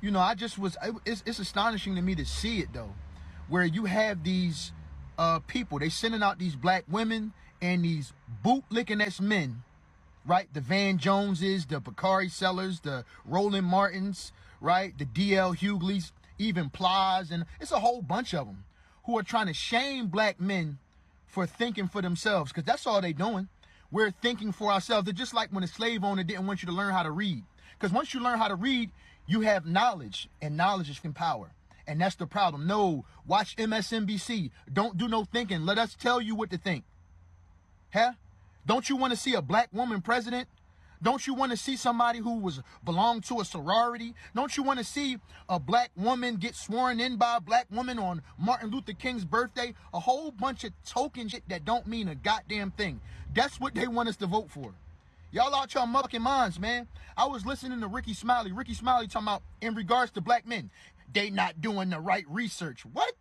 You know, I just was. It's astonishing to me to see it though, where you have these people. They sending out these black women and these bootlicking ass men, right? The Van Joneses, the Bakari Sellers, the Roland Martins, right? The D.L. Hugleys, even Plies, and it's a whole bunch of them who are trying to shame black men for thinking for themselves, because that's all they doing. We're thinking for ourselves. They're just like when a slave owner didn't want you to learn how to read. Because once you learn how to read, you have knowledge, and knowledge is power. And that's the problem. No, watch MSNBC. Don't do no thinking. Let us tell you what to think. Huh? Don't you want to see a black woman president? Don't you want to see somebody who belonged to a sorority? Don't you want to see a black woman get sworn in by a black woman on Martin Luther King's birthday? A whole bunch of token shit that don't mean a goddamn thing. That's what they want us to vote for. Y'all out your motherfucking minds, man. I was listening to Ricky Smiley. Ricky Smiley talking about, in regards to black men, they not doing the right research. What?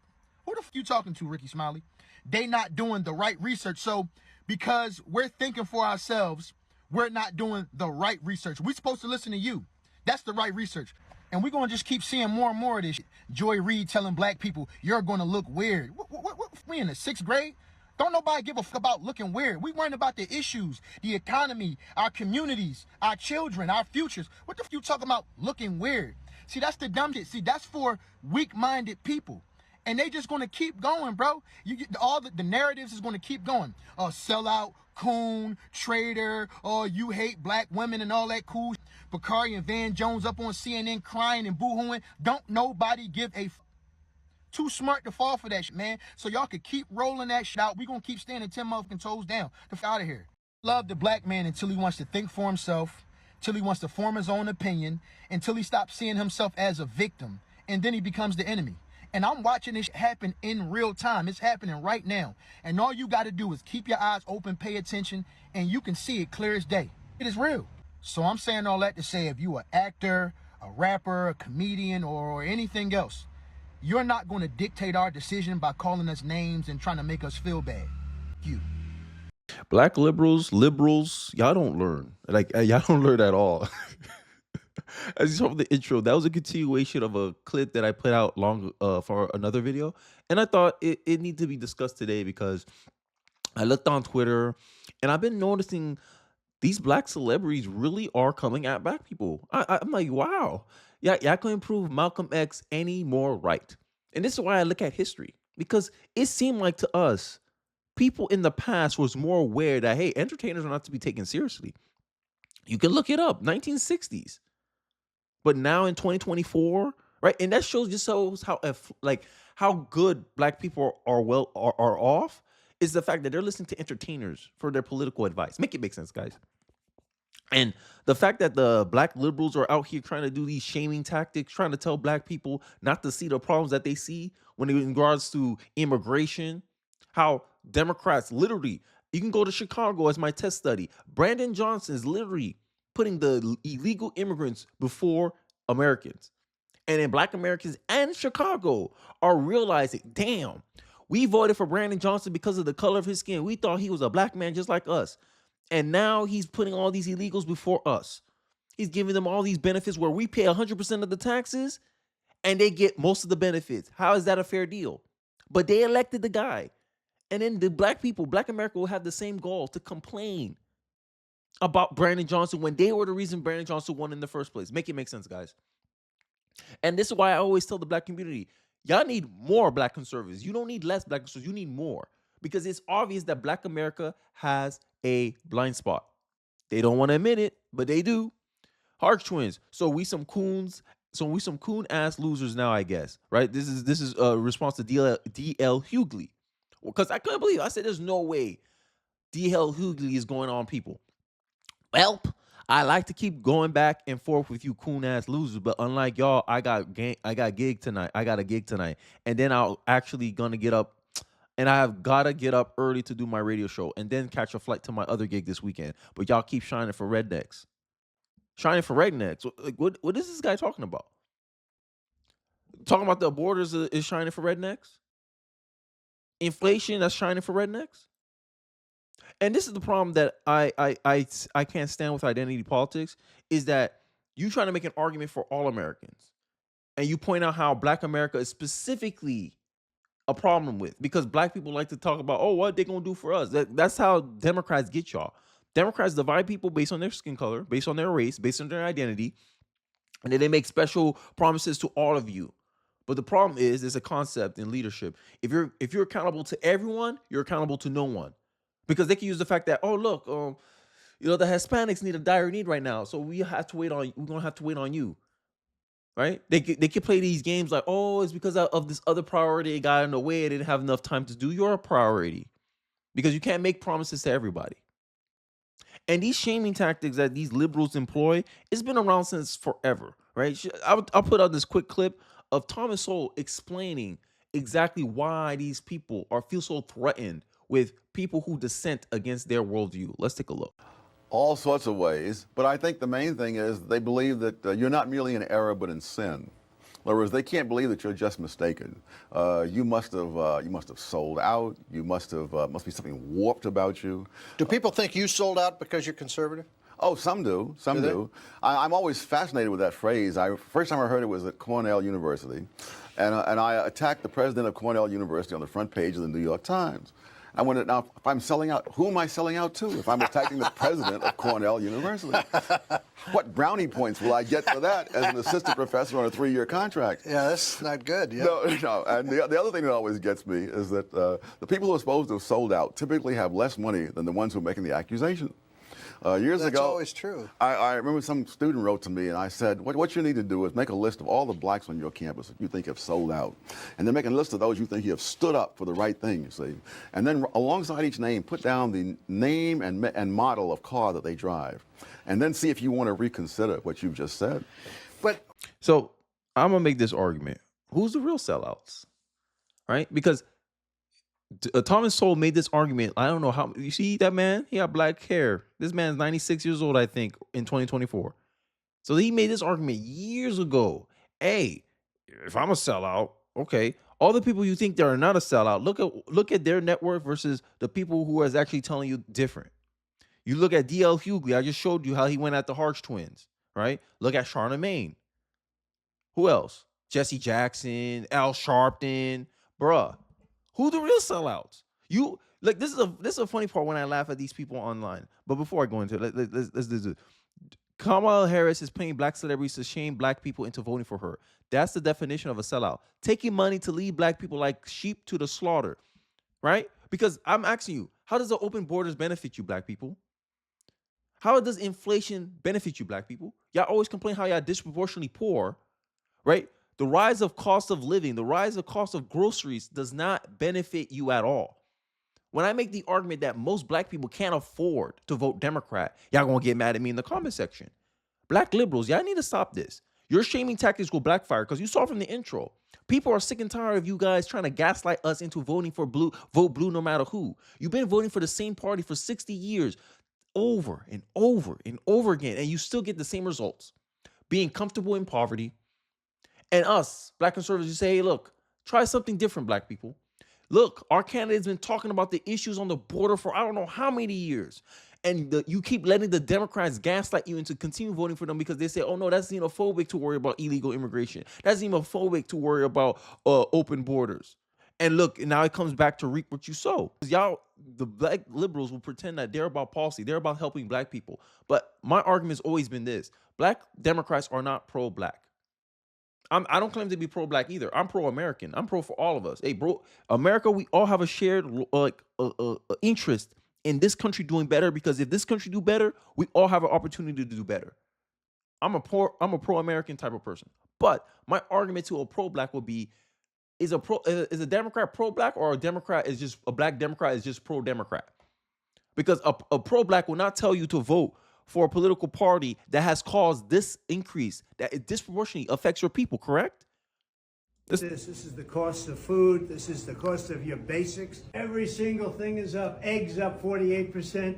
Who the f you talking to, Ricky Smiley? They not doing the right research. So because we're thinking for ourselves, we're not doing the right research. We're supposed to listen to you. That's the right research. And we're going to just keep seeing more and more of this shit. Joy Reid telling black people, you're going to look weird. We in the 6th grade? Don't nobody give a fuck about looking weird. We worrying about the issues, the economy, our communities, our children, our futures. What the f you talking about looking weird? See, that's the dumb shit. See, that's for weak-minded people. And they just going to keep going, bro. You get all the narratives is going to keep going. Sellout, coon, traitor, you hate black women and all that cool. Bakari and Van Jones up on CNN crying and boo-hooing. Don't nobody give a too smart to fall for that shit, man. So y'all could keep rolling that shit out. We gonna keep standing 10 motherfucking toes down. The f out of here. Love the black man until he wants to think for himself, till he wants to form his own opinion, until he stops seeing himself as a victim, and then he becomes the enemy. And I'm watching this happen in real time. It's happening right now. And all you got to do is keep your eyes open, pay attention, and you can see it clear as day. It is real. So I'm saying all that to say, if you an actor, a rapper, a comedian, or anything else, you're not going to dictate our decision by calling us names and trying to make us feel bad. You. Black liberals, y'all don't learn. Like y'all don't learn at all. As you saw from the intro, that was a continuation of a clip that I put out long for another video, and I thought it needed to be discussed today because I looked on Twitter, and I've been noticing these black celebrities really are coming at black people. I'm like, wow, yeah, y'all couldn't prove Malcolm X any more right. And this is why I look at history, because it seemed like to us, people in the past was more aware that, hey, entertainers are not to be taken seriously. You can look it up, 1960s. But now in 2024, right? And that shows how like how good black people are off is the fact that they're listening to entertainers for their political advice. Make it make sense, guys. And the fact that the black liberals are out here trying to do these shaming tactics, trying to tell black people not to see the problems that they see when in regards to immigration, how Democrats literally, you can go to Chicago as my test study. Brandon Johnson is literally putting the illegal immigrants before Americans. And then black Americans and Chicago are realizing, damn, we voted for Brandon Johnson because of the color of his skin. We thought he was a black man just like us. And now he's putting all these illegals before us. He's giving them all these benefits where we pay 100% of the taxes and they get most of the benefits. How is that a fair deal? But they elected the guy. And then the black people, black America will have the same goal to complain about Brandon Johnson when they were the reason Brandon Johnson won in the first place. Make it make sense, guys. And this is why I always tell the black community, y'all need more black conservatives. You don't need less black conservatives. You need more. Because it's obvious that black America has a blind spot. They don't want to admit it, but they do. Harsh twins. So we some coons. So we some coon ass losers now, I guess. Right? This is a response to DL Hughley. Because I couldn't believe it. I said there's no way DL Hughley is going on people. Well, I like to keep going back and forth with you coon ass losers, but unlike y'all, I got a gig tonight. And then I'll actually gonna get up, and I have gotta get up early to do my radio show, and then catch a flight to my other gig this weekend. But y'all keep shining for rednecks. Like, what is this guy talking about? Talking about the borders is shining for rednecks? Inflation that's shining for rednecks? And this is the problem that I can't stand with identity politics, is that you trying to make an argument for all Americans. and you point out how Black America is specifically a problem with, because Black people like to talk about, oh, what they gonna do for us. That's how Democrats get y'all. Democrats divide people based on their skin color, based on their race, based on their identity, and then they make special promises to all of you. But the problem is, there's a concept in leadership. If you're accountable to everyone, you're accountable to no one, because they can use the fact that, oh, look, the Hispanics need a dire need right now, so we're gonna have to wait on you, right? They can play these games like, oh, it's because of this other priority it got in the way. It didn't have enough time to do your priority, because you can't make promises to everybody. And these shaming tactics that these liberals employ, it's been around since forever, right? I'll put out this quick clip of Thomas Sowell explaining exactly why these people feel so threatened with people who dissent against their worldview. Let's take a look. All sorts of ways, but I think the main thing is they believe that you're not merely in error but in sin. In other words, they can't believe that you're just mistaken. You must have sold out. You must be something warped about you. Do people think you sold out because you're conservative? Oh, some do. Some do. I'm always fascinated with that phrase. First time I heard it was at Cornell University, and I attacked the president of Cornell University on the front page of the New York Times. I wondered, now, if I'm selling out, who am I selling out to if I'm attacking the president of Cornell University? What brownie points will I get for that as an assistant professor on a 3-year contract? Yeah, that's not good. Yeah. No. And the other thing that always gets me is that the people who are supposed to have sold out typically have less money than the ones who are making the accusation. Years ago, That's always true. I remember some student wrote to me and I said, what you need to do is make a list of all the blacks on your campus that you think have sold out. And then make a list of those you think you have stood up for the right thing, you see. And then alongside each name, put down the name and model of car that they drive. And then see if you want to reconsider what you've just said. So I'm going to make this argument. Who's the real sellouts? Right? Because Thomas Sowell made this argument. I don't know how. You see that man? He got black hair. This man's 96 years old, I think, in 2024. So he made this argument years ago. Hey, if I'm a sellout, okay. All the people you think they are not a sellout, look at their net worth versus the people who is actually telling you different. You look at D.L. Hughley. I just showed you how he went at the Harsh twins, right? Look at Charlemagne. Who else? Jesse Jackson, Al Sharpton, bruh. Who the real sellouts? You like this is a funny part when I laugh at these people online. But before I go into it, let's do it. Kamala Harris is paying black celebrities to shame black people into voting for her. That's the definition of a sellout. Taking money to lead black people like sheep to the slaughter, right? Because I'm asking you, how does the open borders benefit you, black people? How does inflation benefit you, black people? Y'all always complain how y'all disproportionately poor, right? The rise of cost of living, the rise of cost of groceries does not benefit you at all. When I make the argument that most black people can't afford to vote Democrat, y'all gonna get mad at me in the comment section. Black liberals, y'all need to stop this. Your shaming tactics will backfire because you saw from the intro. People are sick and tired of you guys trying to gaslight us into voting for blue, vote blue no matter who. You've been voting for the same party for 60 years, over and over and over again, and you still get the same results. Being comfortable in poverty. And us, black conservatives, you say, hey, look, try something different, black people. Look, our candidate's been talking about the issues on the border for I don't know how many years. And you keep letting the Democrats gaslight you into continue voting for them because they say, oh, no, that's xenophobic to worry about illegal immigration. That's xenophobic to worry about open borders. And look, now it comes back to reap what you sow. Y'all, the black liberals will pretend that they're about policy. They're about helping black people. But my argument has always been this. Black Democrats are not pro-black. I don't claim to be pro-black either. I'm pro-American. I'm pro for all of us. Hey, bro, America, we all have a shared interest in this country doing better because if this country do better, we all have an opportunity to do better. I'm a pro-American type of person. But my argument to a pro-black would be, is a Democrat pro-black or a black Democrat is just pro-Democrat? Because a pro-black will not tell you to vote for a political party that has caused this increase, that it disproportionately affects your people, correct? This is the cost of food. This is the cost of your basics. Every single thing is up. Eggs up 48%.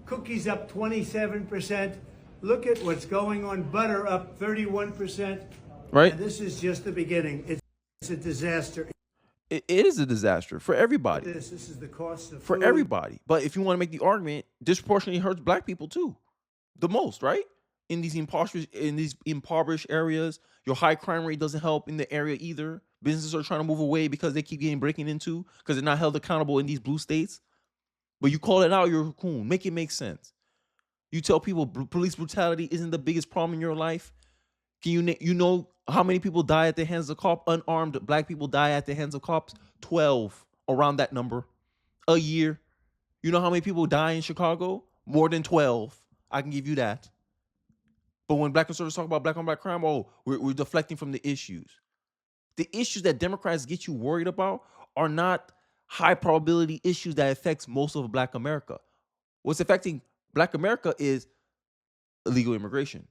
Cookies up 27%. Look at what's going on. Butter up 31%. Right. And this is just the beginning. It's a disaster. It is a disaster for everybody. This is the cost of for food. everybody. But if you want to make the argument, disproportionately hurts black people too. The most, right? in these impoverished areas. Your high crime rate doesn't help in the area either. Businesses are trying to move away because they keep getting breaking into because they're not held accountable in these blue states. But you call it out, you're a coon. Make it make sense. You tell people police brutality isn't the biggest problem in your life. Can you know how many people die at the hands of cops? Unarmed black people die at the hands of cops? 12, around that number, a year. You know how many people die in Chicago? More than 12. I can give you that. But when black conservatives talk about black on black crime, we're deflecting from the issues. The issues that Democrats get you worried about are not high probability issues that affects most of black America. What's affecting black America is illegal immigration.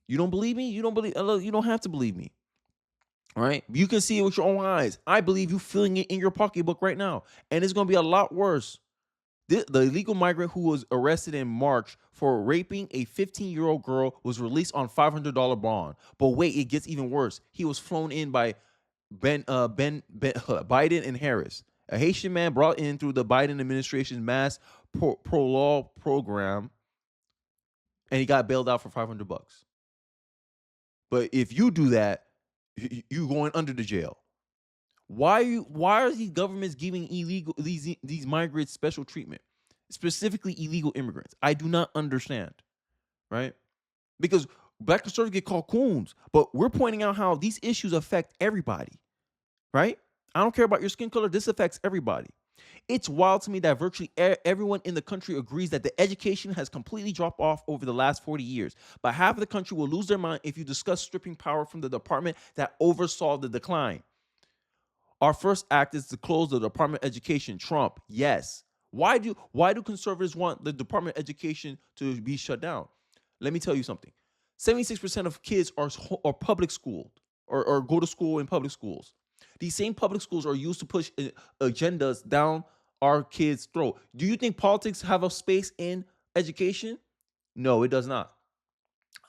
You don't believe me? You don't have to believe me. All right? You can see it with your own eyes. I believe you feeling it in your pocketbook right now. And it's going to be a lot worse. The illegal migrant who was arrested in March for raping a 15-year-old girl was released on $500 bond. But wait, it gets even worse. He was flown in by Biden and Harris, a Haitian man brought in through the Biden administration's mass pro-law program, and he got bailed out for $500. But if you do that, you going under the jail. Why are these governments giving these migrants special treatment, specifically illegal immigrants? I do not understand, right? Because black conservatives get called coons, but we're pointing out how these issues affect everybody, right? I don't care about your skin color. This affects everybody. It's wild to me that virtually everyone in the country agrees that the education has completely dropped off over the last 40 years. But half of the country will lose their mind if you discuss stripping power from the department that oversaw the decline. Our first act is to close the Department of Education. Trump, yes. Why do conservatives want the Department of Education to be shut down? Let me tell you something. 76% of kids are public schooled or go to school in public schools. These same public schools are used to push agendas down our kids' throat. Do you think politics have a space in education? No, it does not.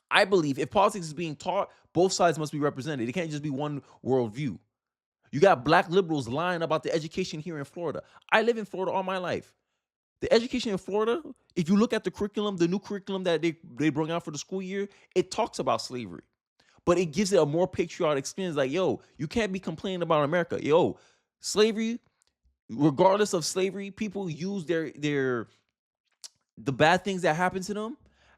I believe if politics is being taught, both sides must be represented. It can't just be one worldview. You got black liberals lying about the education here in Florida. I live in Florida all my life. The education in Florida, if you look at the curriculum, the new curriculum that they brought out for the school year, it talks about slavery. But it gives it a more patriotic experience. Like, yo, you can't be complaining about America. Yo, slavery, regardless of slavery, people use the bad things that happen to them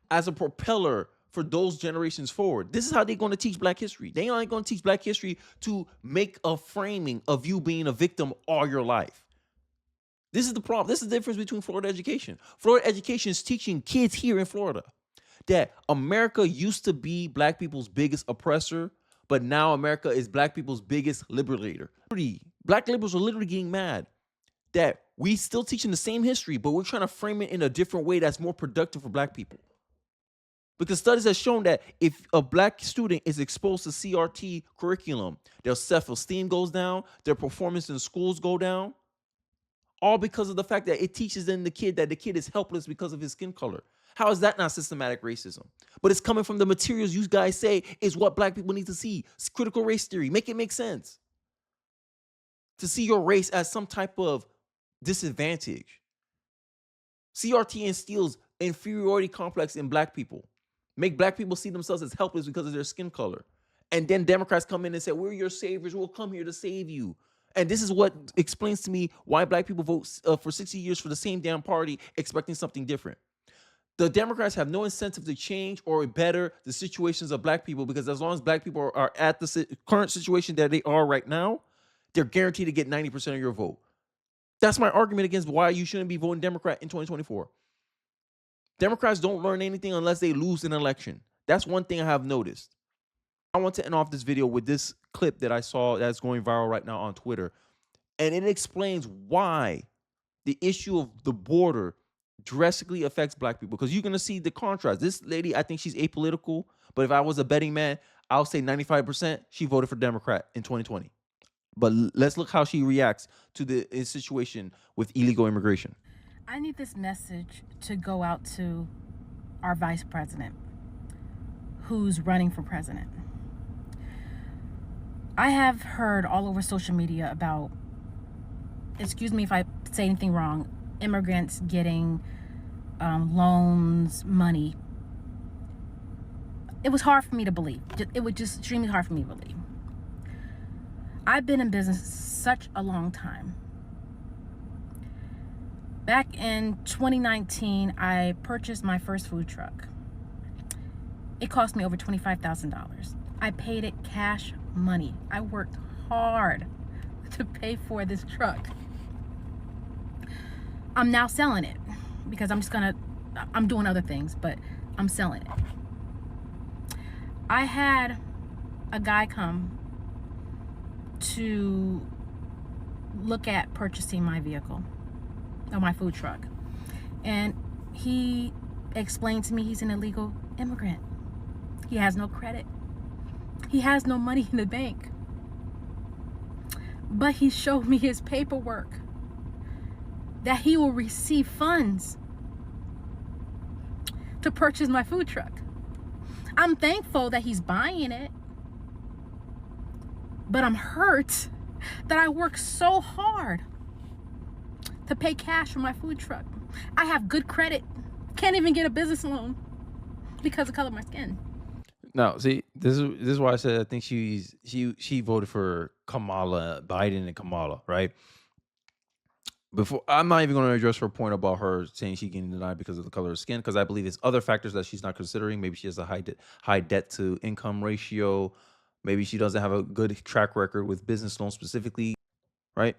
as a propeller for those generations forward. This is how they're going to teach black history. They aren't going to teach black history to make a framing of you being a victim all your life. This is the problem. This is the difference between Florida education. Florida education is teaching kids here in Florida that America used to be black people's biggest oppressor, but now America is black people's biggest liberator. Black liberals are literally getting mad that we still teaching the same history, but we're trying to frame it in a different way that's more productive for black people. Because studies have shown that if a black student is exposed to CRT curriculum, their self-esteem goes down, their performance in schools go down, all because of the fact that it teaches them the kid is helpless because of his skin color. How is that not systematic racism? But it's coming from the materials you guys say is what black people need to see. It's critical race theory. Make it make sense. To see your race as some type of disadvantage. CRT instills inferiority complex in black people. Make black people see themselves as helpless because of their skin color. And then Democrats come in and say, we're your saviors. We'll come here to save you. And this is what explains to me why black people vote for 60 years for the same damn party, expecting something different. The Democrats have no incentive to change or better the situations of black people, because as long as black people are at the current situation that they are right now, they're guaranteed to get 90% of your vote. That's my argument against why you shouldn't be voting Democrat in 2024. Democrats don't learn anything unless they lose an election. That's one thing I have noticed. I want to end off this video with this clip that I saw that's going viral right now on Twitter. And it explains why the issue of the border drastically affects black people. Because you're going to see the contrast. This lady, I think she's apolitical. But if I was a betting man, I'll say 95% she voted for Democrat in 2020. But let's look how she reacts to the situation with illegal immigration. I need this message to go out to our vice president who's running for president. I have heard all over social media about, excuse me if I say anything wrong, immigrants getting loans, money it was hard for me to believe. It was just extremely hard for me to believe. I've been in business such a long time. Back in 2019, I purchased my first food truck. It cost me over $25,000. I paid it cash money. I worked hard to pay for this truck. I'm now selling it because I'm doing other things, but I'm selling it. I had a guy come to look at purchasing my vehicle or my food truck, and he explained to me he's an illegal immigrant. He has no credit. He has no money in the bank. But he showed me his paperwork that he will receive funds to purchase my food truck. I'm thankful that he's buying it, but I'm hurt that I worked so hard to pay cash for my food truck. I have good credit, can't even get a business loan because of the color of my skin. Now, see, this is why I said I think she voted for Kamala, Biden and Kamala, right? Before, I'm not even going to address her point about her saying she getting denied because of the color of skin, because I believe it's other factors that she's not considering. Maybe she has a high debt to income ratio. Maybe she doesn't have a good track record with business loans specifically, right?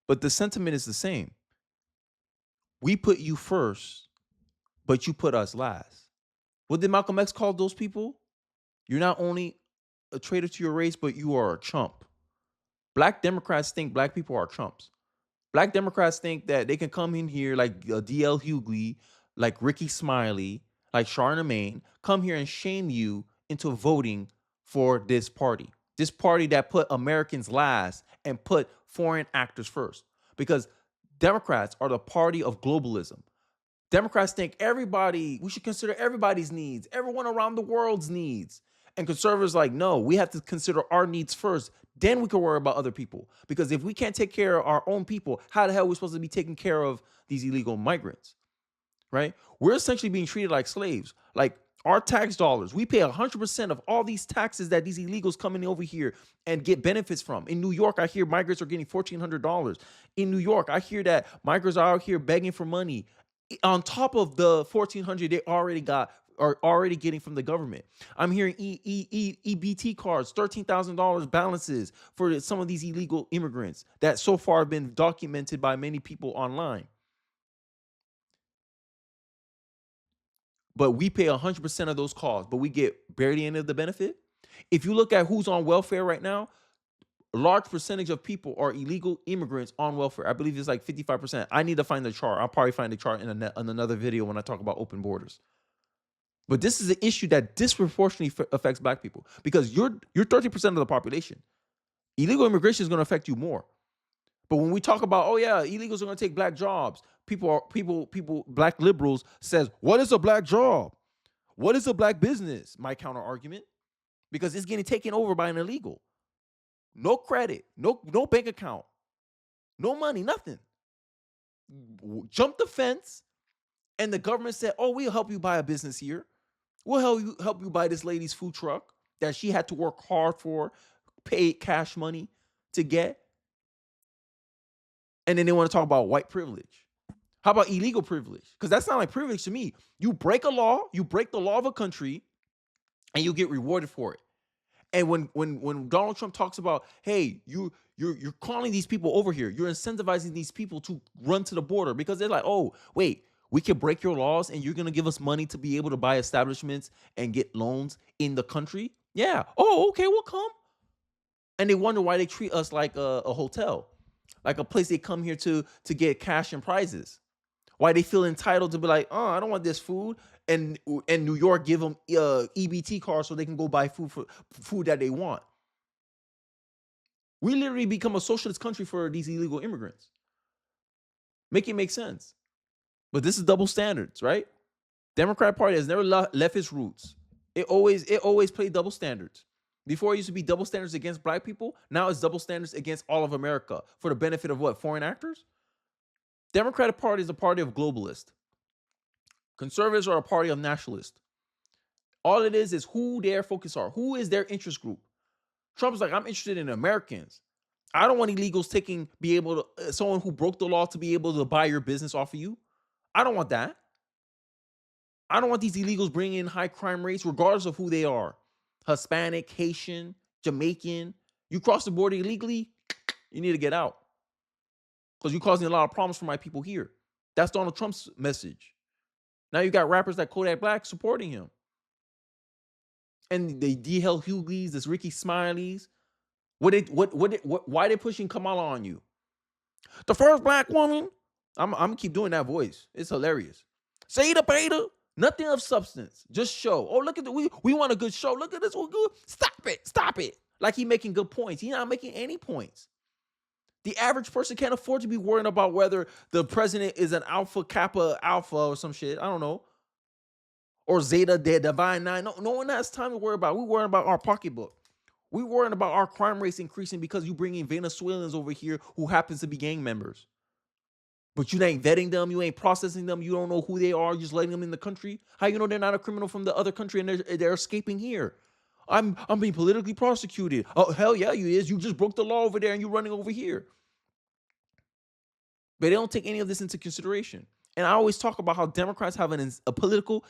But the sentiment is the same. We put you first, but you put us last. What did Malcolm X call those people? You're not only a traitor to your race, but you are a chump. Black Democrats think black people are chumps. Black Democrats think that they can come in here like D.L. Hughley, like Ricky Smiley, like Charlemagne, come here and shame you into voting for this party. This party that put Americans last and put foreign actors first. Because Democrats are the party of globalism. Democrats think we should consider everybody's needs, everyone around the world's needs. And conservatives like, no, we have to consider our needs first. Then we can worry about other people. Because if we can't take care of our own people, how the hell are we supposed to be taking care of these illegal migrants? Right? We're essentially being treated like slaves. Like our tax dollars, we pay 100% of all these taxes that these illegals coming over here and get benefits from. In New York, I hear migrants are getting $1,400. In New York, I hear that migrants are out here begging for money on top of the $1,400 they are already getting from the government. I'm hearing EBT cards, $13,000 balances for some of these illegal immigrants that so far have been documented by many people online. But we pay 100% of those costs, but we get barely any of the benefit. If you look at who's on welfare right now, a large percentage of people are illegal immigrants on welfare. I believe it's like 55%. I need to find the chart. I'll probably find the chart in another video when I talk about open borders. But this is an issue that disproportionately affects black people because you're 30% of the population. Illegal immigration is going to affect you more. But when we talk about, oh yeah, illegals are going to take black jobs, black liberals says, what is a black job? What is a black business? My counter argument, because it's getting taken over by an illegal. No credit, no bank account, no money, nothing. Jump the fence, and the government said, oh, we'll help you buy a business here. We'll help you buy this lady's food truck that she had to work hard for, pay cash money to get. And then they want to talk about white privilege. How about illegal privilege? Because that's not like privilege to me. You break a law, you break the law of a country, and you get rewarded for it. And when Donald Trump talks about, hey, you're calling these people over here, you're incentivizing these people to run to the border because they're like, oh, wait, we can break your laws and you're going to give us money to be able to buy establishments and get loans in the country? Yeah. Oh, okay, we'll come. And they wonder why they treat us like a hotel, like a place they come here to get cash and prizes. Why they feel entitled to be like, oh, I don't want this food. And New York give them EBT cards so they can go buy food that they want. We literally become a socialist country for these illegal immigrants. Make it make sense. But this is double standards, right? Democrat Party has never left its roots. It always played double standards. Before it used to be double standards against black people. Now it's double standards against all of America for the benefit of what? Foreign actors? Democratic Party is a party of globalists. Conservatives are a party of nationalists. All it is who their focus are. Who is their interest group? Trump's like, I'm interested in Americans. I don't want illegals be able to, someone who broke the law to be able to buy your business off of you. I don't want that. I don't want these illegals bringing in high crime rates, regardless of who they are. Hispanic, Haitian, Jamaican. You cross the border illegally, you need to get out. Because you're causing a lot of problems for my people here. That's Donald Trump's message. Now you got rappers like Kodak Black supporting him. And the D.L. Hugleys, this Ricky Smileys. Why they pushing Kamala on you? The first black woman. I'm gonna keep doing that voice. It's hilarious. Say the beta. Nothing of substance. Just show. Oh, look at we want a good show. Look at this. We're good. Stop it. Like he making good points. He's not making any points. The average person can't afford to be worrying about whether the president is an alpha, kappa, alpha, or some shit. I don't know. Or Zeta, the Divine Nine. No one has time to worry about. We're worrying about our pocketbook. We're worrying about our crime rates increasing because you bring in Venezuelans over here who happens to be gang members. But you ain't vetting them, you ain't processing them, you don't know who they are, just letting them in the country. How you know they're not a criminal from the other country and they're escaping here? I'm being politically prosecuted. Oh, hell yeah, you is. You just broke the law over there and you're running over here. But they don't take any of this into consideration. And I always talk about how Democrats have a political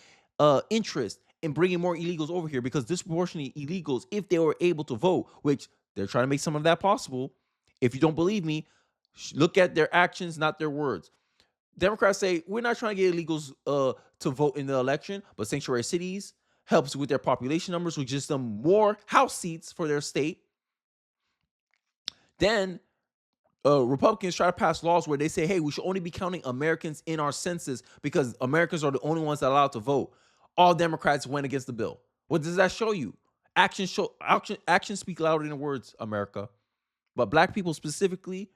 interest in bringing more illegals over here because disproportionately illegals, if they were able to vote, which they're trying to make some of that possible. If you don't believe me, look at their actions, not their words. Democrats say, we're not trying to get illegals to vote in the election, but sanctuary cities helps with their population numbers, which gives them more house seats for their state. Then Republicans try to pass laws where they say, hey, we should only be counting Americans in our census because Americans are the only ones that are allowed to vote. All Democrats went against the bill. What does that show you? Actions speak louder than words, America. But black people specifically,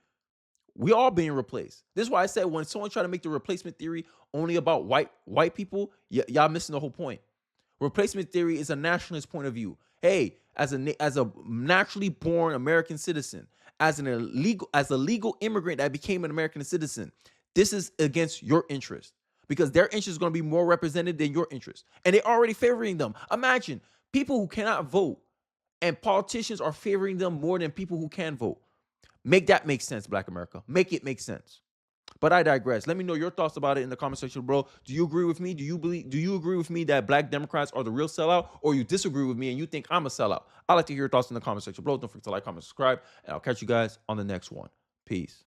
we all being replaced. This is why I said when someone try to make the replacement theory only about white people, y'all missing the whole point. Replacement theory is a nationalist point of view. Hey, as a naturally born American citizen, as a legal immigrant that became an American citizen, this is against your interest because their interest is going to be more represented than your interest, and they're already favoring them. Imagine people who cannot vote, and politicians are favoring them more than people who can vote. Make that make sense, Black America. Make it make sense. But I digress. Let me know your thoughts about it in the comment section, bro. Do you agree with me? Do you agree with me that black Democrats are the real sellout, or you disagree with me and you think I'm a sellout? I'd like to hear your thoughts in the comment section, bro. Don't forget to like, comment, subscribe, and I'll catch you guys on the next one. Peace.